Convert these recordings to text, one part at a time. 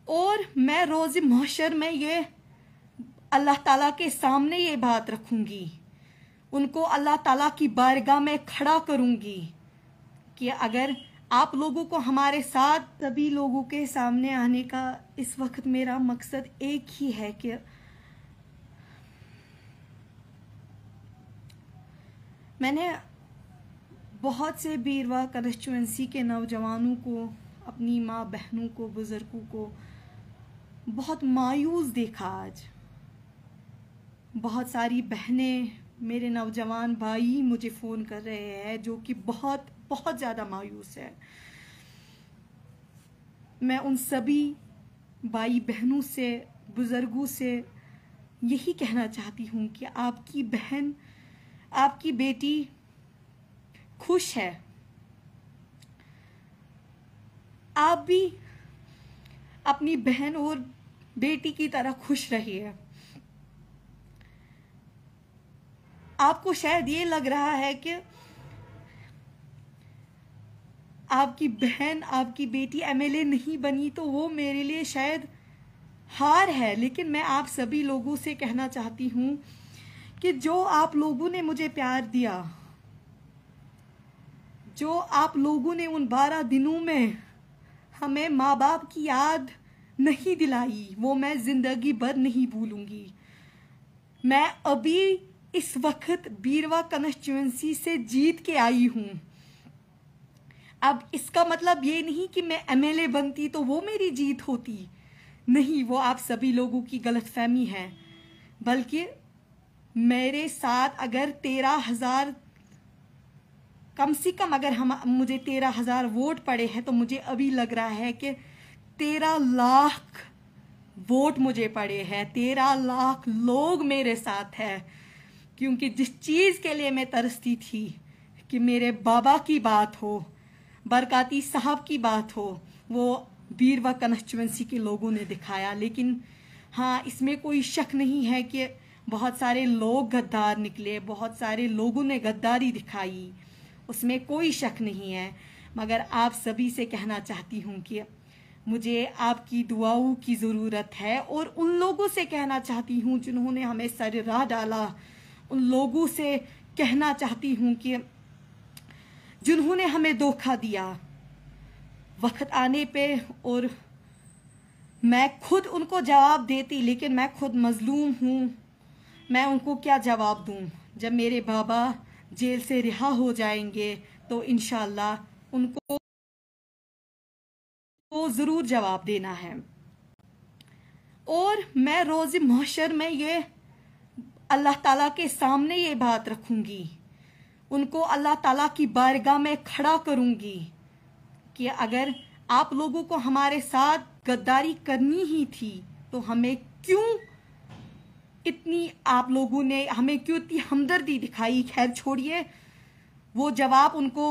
और मैं रोज़ महशर में ये अल्लाह ताला के सामने ये बात रखूंगी, उनको अल्लाह ताला की बारगाह में खड़ा करूंगी कि अगर आप लोगों को हमारे साथ सभी लोगों के सामने आने का इस वक्त मेरा मकसद एक ही है कि मैंने बहुत से बीरवा कंस्टिट्यूएंसी के नौजवानों को, अपनी माँ बहनों को, बुजुर्गों को बहुत मायूस देखा। आज बहुत सारी बहनें, मेरे नौजवान भाई मुझे फ़ोन कर रहे हैं जो कि बहुत बहुत ज़्यादा मायूस है। मैं उन सभी भाई बहनों से, बुजुर्गों से यही कहना चाहती हूँ कि आपकी बहन, आपकी बेटी खुश है। आप भी अपनी बहन और बेटी की तरह खुश रहिए। आपको शायद ये लग रहा है कि आपकी बहन, आपकी बेटी एमएलए नहीं बनी तो वो मेरे लिए शायद हार है, लेकिन मैं आप सभी लोगों से कहना चाहती हूँ कि जो आप लोगों ने मुझे प्यार दिया, जो आप लोगों ने उन 12 दिनों में हमें माँ बाप की याद नहीं दिलाई, वो मैं जिंदगी भर नहीं भूलूंगी। मैं अभी इस वक्त बीरवा कंस्टिट्यूएंसी से जीत के आई हूँ। अब इसका मतलब ये नहीं कि मैं एमएलए बनती तो वो मेरी जीत होती, नहीं, वो आप सभी लोगों की गलतफहमी है। बल्कि मेरे साथ अगर 13,000, कम से कम अगर मुझे 13,000 वोट पड़े हैं तो मुझे अभी लग रहा है कि 13 लाख वोट मुझे पड़े हैं। 13 लाख लोग मेरे साथ हैं, क्योंकि जिस चीज़ के लिए मैं तरसती थी कि मेरे बाबा की बात हो, बरकाती साहब की बात हो, वो बीरवा कंस्टिट्यूएंसी के लोगों ने दिखाया। लेकिन हाँ, इसमें कोई शक नहीं है कि बहुत सारे लोग गद्दार निकले, बहुत सारे लोगों ने गद्दारी दिखाई, उसमें कोई शक नहीं है। मगर आप सभी से कहना चाहती हूँ कि मुझे आपकी दुआओं की ज़रूरत है, और उन लोगों से कहना चाहती हूँ जिन्होंने हमें सर राह डाला, उन लोगों से कहना चाहती हूँ कि जिन्होंने हमें धोखा दिया वक्त आने पे, और मैं खुद उनको जवाब देती, लेकिन मैं खुद मजलूम हूँ। मैं उनको क्या जवाब दूँ? जब मेरे बाबा जेल से रिहा हो जाएंगे तो इंशाअल्लाह उनको ज़रूर जवाब देना है। और मैं रोज़ महशर में ये अल्लाह ताला के सामने ये बात रखूंगी, उनको अल्लाह ताला की बारगाह में खड़ा करूंगी कि अगर आप लोगों को हमारे साथ गद्दारी करनी ही थी तो हमें क्यों इतनी, आप लोगों ने हमें क्यों इतनी हमदर्दी दिखाई। खैर छोड़िए, वो जवाब उनको,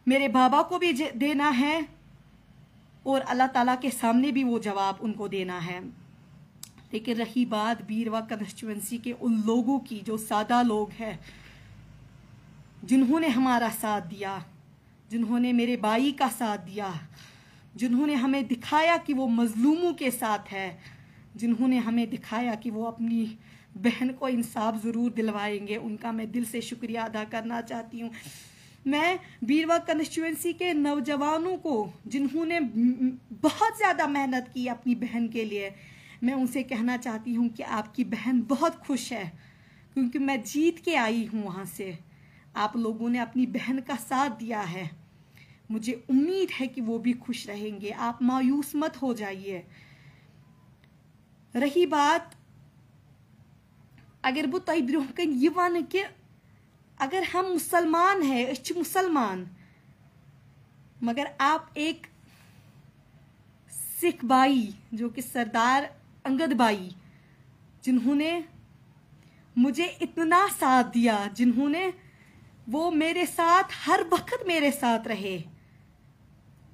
मेरे बाबा को भी देना है और अल्लाह ताला के सामने भी वो जवाब उनको देना है। लेकिन रही बात बीरवा कंस्टिट्यूएंसी के उन लोगों की जो सादा लोग हैं, जिन्होंने हमारा साथ दिया, जिन्होंने मेरे भाई का साथ दिया, जिन्होंने हमें दिखाया कि वो मजलूमों के साथ है, जिन्होंने हमें दिखाया कि वो अपनी बहन को इंसाफ ज़रूर दिलवाएंगे, उनका मैं दिल से शुक्रिया अदा करना चाहती हूँ। मैं बीरवा कंस्टिट्यूएंसी के नौजवानों को, जिन्होंने बहुत ज़्यादा मेहनत की अपनी बहन के लिए, मैं उनसे कहना चाहती हूँ कि आपकी बहन बहुत खुश है, क्योंकि मैं जीत के आई हूँ वहाँ से। आप लोगों ने अपनी बहन का साथ दिया है, मुझे उम्मीद है कि वो भी खुश रहेंगे। आप मायूस मत हो जाइए। रही बात, अगर वो तय ब्रोहकन ये वन कि अगर हम मुसलमान हैं, अच्छे मुसलमान, मगर आप एक सिख भाई जो कि सरदार अंगद भाई, जिन्होंने मुझे इतना साथ दिया, जिन्होंने वो मेरे साथ हर वक्त मेरे साथ रहे,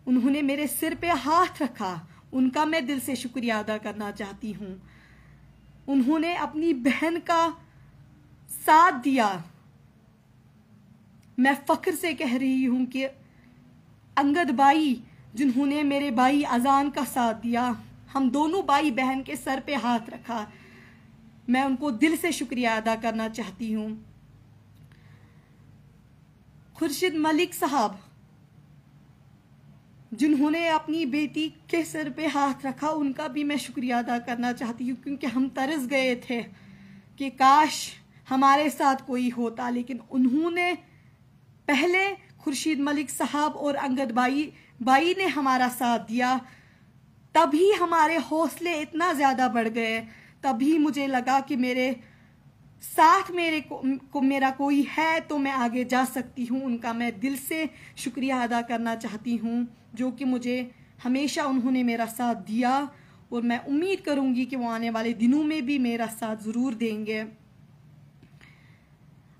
उन्होंने मेरे सिर पे हाथ रखा, उनका मैं दिल से शुक्रिया अदा करना चाहती हूँ। उन्होंने अपनी बहन का साथ दिया। मैं फख्र से कह रही हूँ कि अंगद भाई, जिन्होंने मेरे भाई अजान का साथ दिया, हम दोनों भाई बहन के सर पे हाथ रखा। मैं उनको दिल से शुक्रिया अदा करना चाहती हूँ। खुर्शीद मलिक साहब जिन्होंने अपनी बेटी के सर पे हाथ रखा, उनका भी मैं शुक्रिया अदा करना चाहती हूँ, क्योंकि हम तरस गए थे कि काश हमारे साथ कोई होता, लेकिन उन्होंने पहले खुर्शीद मलिक साहब और अंगद भाई ने हमारा साथ दिया। तभी हमारे हौसले इतना ज़्यादा बढ़ गए, तभी मुझे लगा कि मेरे साथ मेरा कोई है तो मैं आगे जा सकती हूँ। उनका मैं दिल से शुक्रिया अदा करना चाहती हूँ, जो कि मुझे हमेशा उन्होंने मेरा साथ दिया, और मैं उम्मीद करूँगी कि वो आने वाले दिनों में भी मेरा साथ ज़रूर देंगे।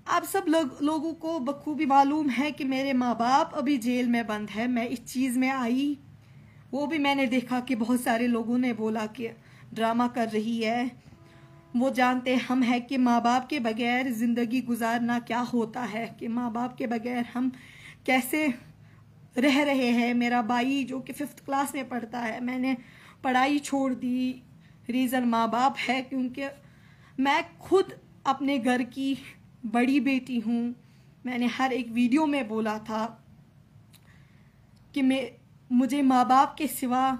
आप सब लोगों को बखूबी मालूम है कि मेरे माँ बाप अभी जेल में बंद है। मैं इस चीज़ में आई, वो भी मैंने देखा कि बहुत सारे लोगों ने बोला कि ड्रामा कर रही है। वो जानते हम हैं कि माँ बाप के बगैर ज़िंदगी गुजारना क्या होता है, कि माँ बाप के बगैर हम कैसे रह रहे हैं। मेरा भाई जो कि 5th क्लास में पढ़ता है, मैंने पढ़ाई छोड़ दी। रीज़न माँ बाप है, क्योंकि मैं खुद अपने घर की बड़ी बेटी हूँ। मैंने हर एक वीडियो में बोला था कि मुझे माँ बाप के सिवा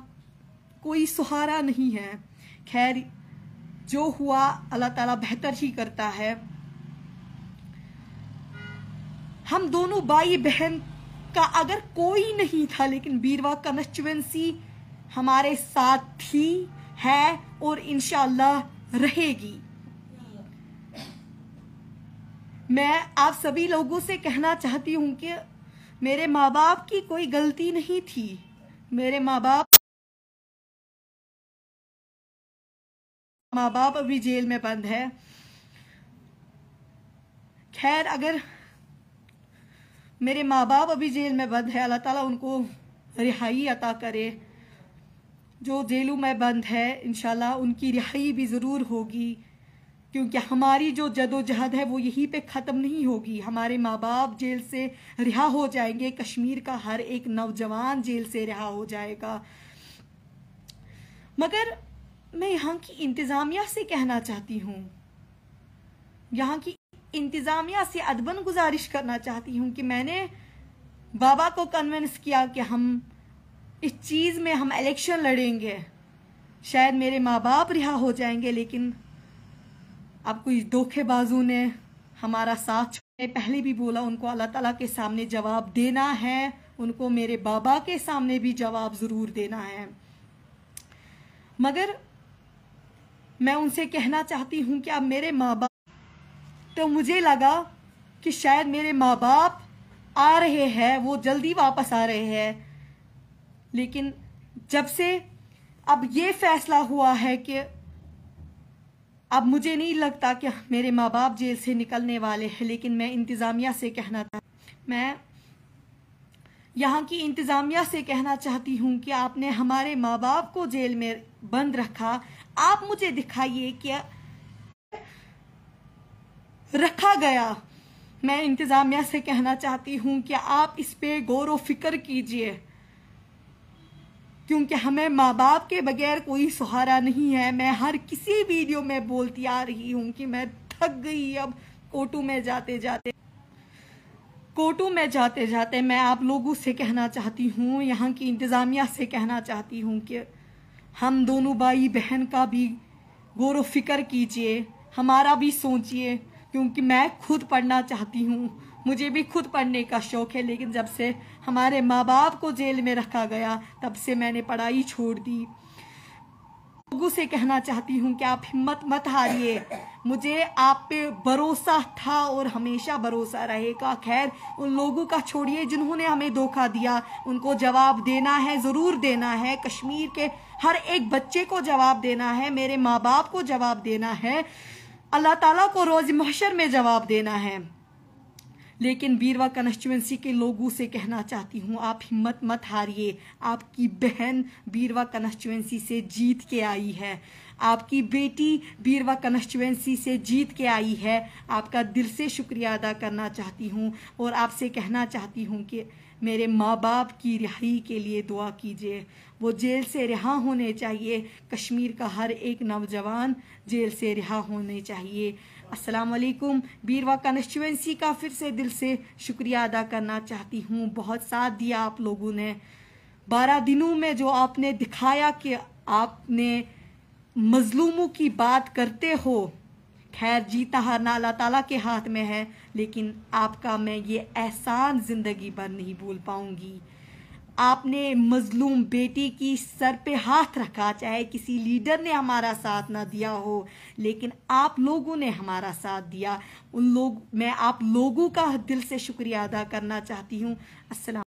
कोई सहारा नहीं है। खैर, जो हुआ अल्लाह ताला बेहतर ही करता है। हम दोनों भाई बहन का अगर कोई नहीं था, लेकिन बीरवा कॉन्स्टिट्यूएंसी हमारे साथ थी, है और इंशाअल्लाह रहेगी। मैं आप सभी लोगों से कहना चाहती हूँ कि मेरे माँ बाप की कोई गलती नहीं थी। मेरे माँ बाप अभी जेल में बंद है। खैर, अगर मेरे माँ बाप अभी जेल में बंद है, अल्लाह ताला उनको रिहाई अता करे। जो जेलों में बंद है, इंशाल्लाह उनकी रिहाई भी ज़रूर होगी, क्योंकि हमारी जो जदोजहद है वो यहीं पे ख़त्म नहीं होगी। हमारे माँ बाप जेल से रिहा हो जाएंगे, कश्मीर का हर एक नौजवान जेल से रिहा हो जाएगा। मगर मैं यहाँ की इंतज़ामिया से कहना चाहती हूँ, यहाँ की इंतज़ामिया से अदबन गुजारिश करना चाहती हूँ कि मैंने बाबा को कन्विंस किया कि हम इस चीज़ में हम इलेक्शन लड़ेंगे, शायद मेरे माँ बाप रिहा हो जाएंगे, लेकिन अब कोई धोखेबाजों ने हमारा साथ छोड़े। पहले भी बोला, उनको अल्लाह ताला के सामने जवाब देना है, उनको मेरे बाबा के सामने भी जवाब ज़रूर देना है। मगर मैं उनसे कहना चाहती हूँ कि अब मेरे माँ बाप, तो मुझे लगा कि शायद मेरे माँ बाप आ रहे हैं, वो जल्दी वापस आ रहे हैं, लेकिन जब से अब ये फैसला हुआ है कि अब मुझे नहीं लगता कि मेरे माँ बाप जेल से निकलने वाले हैं। लेकिन मैं इंतज़ामिया से मैं यहाँ की इंतज़ामिया से कहना चाहती हूँ कि आपने हमारे माँ बाप को जेल में बंद रखा, आप मुझे दिखाइए कि रखा गया। मैं इंतज़ामिया से कहना चाहती हूँ कि आप इस पे गौर व फिक्र कीजिए, क्योंकि हमें माँ बाप के बगैर कोई सहारा नहीं है। मैं हर किसी वीडियो में बोलती आ रही हूँ कि मैं थक गई। अब कोर्टों में जाते जाते मैं आप लोगों से कहना चाहती हूँ, यहाँ की इंतज़ामिया से कहना चाहती हूँ कि हम दोनों भाई बहन का भी गौर व फिक्र कीजिए, हमारा भी सोचिए, क्योंकि मैं खुद पढ़ना चाहती हूँ, मुझे भी खुद पढ़ने का शौक़ है। लेकिन जब से हमारे माँ बाप को जेल में रखा गया, तब से मैंने पढ़ाई छोड़ दी। लोगों से कहना चाहती हूँ कि आप हिम्मत मत हारिए, मुझे आप पे भरोसा था और हमेशा भरोसा रहेगा। खैर, उन लोगों का छोड़िए जिन्होंने हमें धोखा दिया, उनको जवाब देना है, ज़रूर देना है। कश्मीर के हर एक बच्चे को जवाब देना है, मेरे माँ बाप को जवाब देना है, अल्लाह ताला को रोज़ महशर में जवाब देना है। लेकिन बीरवा कॉन्स्टिट्यूएंसी के लोगों से कहना चाहती हूँ, आप हिम्मत मत हारिए। आपकी बहन बीरवा कॉन्स्टिट्यूएंसी से जीत के आई है, आपकी बेटी बीरवा कॉन्स्टिट्यूएंसी से जीत के आई है। आपका दिल से शुक्रिया अदा करना चाहती हूँ और आपसे कहना चाहती हूँ कि मेरे माँ बाप की रिहाई के लिए दुआ कीजिए। वो जेल से रिहा होने चाहिए। कश्मीर का हर एक नौजवान जेल से रिहा होने चाहिए। अस्सलाम वालेकुम। बीरवा कॉन्स्टिट्यूएंसी का फिर से दिल से शुक्रिया अदा करना चाहती हूँ। बहुत साथ दिया आप लोगों ने। 12 दिनों में जो आपने दिखाया कि आपने मजलूमों की बात करते हो। खैर जीता हारना अल्लाह ताला के हाथ में है, लेकिन आपका मैं ये एहसान जिंदगी भर नहीं भूल पाऊंगी। आपने मजलूम बेटी की सर पे हाथ रखा, चाहे किसी लीडर ने हमारा साथ ना दिया हो, लेकिन आप लोगों ने हमारा साथ दिया। मैं आप लोगों का दिल से शुक्रिया अदा करना चाहती हूँ। अस्सलाम।